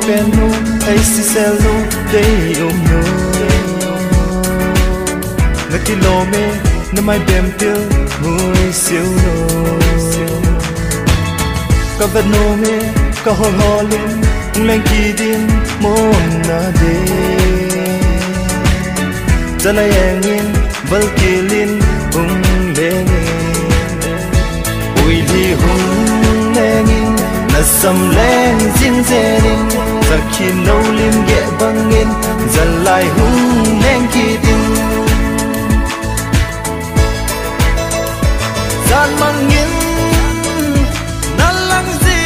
pen nu hay si sel nu day nu na kilome na mai bem pil mui siêu no ka vật no me ka hol holin leng ki din mon na de zalai engin bal kilin leng ui li lengin na sam leng zin zenin zakhin no lim ge bangin zalai leng ki din zan mangin nalang zi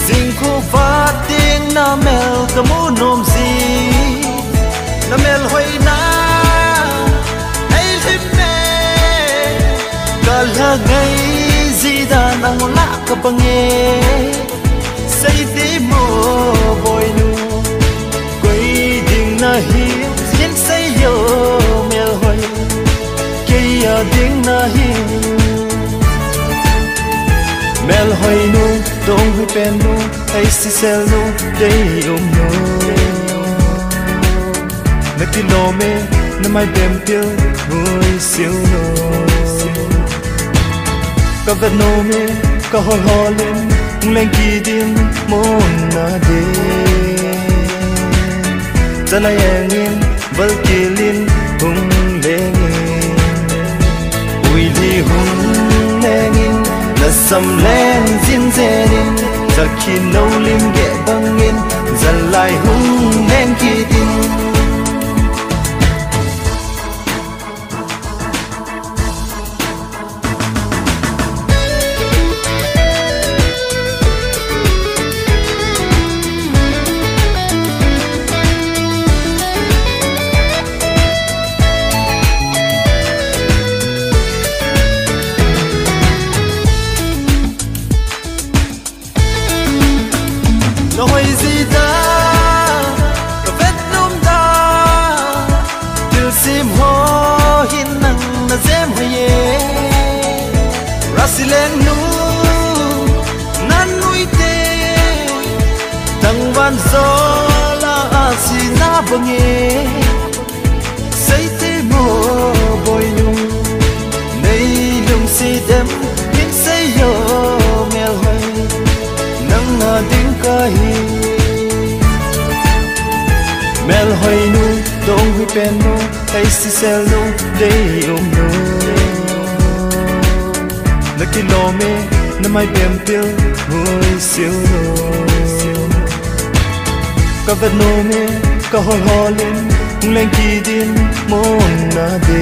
zing khu fatin na mel kamu nom zi na mel hoi na ai lim me kala ngai zi da nang la ka bange say ti mo boy nu koi ding na hi yin say yo mel hoi kia ding na hi mel hoi nu dong hui pen nu hay si sel nu day nu na kilome na mai bem pil mui siêu no ka vật no me ka hol holin leng ki din mon na de zalai engin bal kilin leng ui li lengin na sam leng zin zenin zakhin no lim ge bangin zalai leng ki din nói gì ta vết nôm ta từ sim ho hin nang na zem haye rasilen nu nan nuôi te tang van zo la asi na bange say te mo boy nu nay lung si dem hin say yo mel hoy nang na ding kahi mel hoi nu dong hui pen nu hay si sel nu day nu na kilome na mai bem pil mui siêu no ka vật no me ka hol holin leng ki din mon na de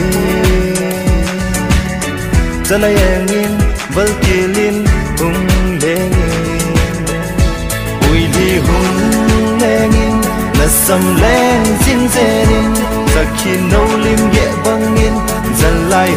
zalai engin bal kilin leng ui li lengin na sam leng zin zenin zakhin no lim ge bangin zalai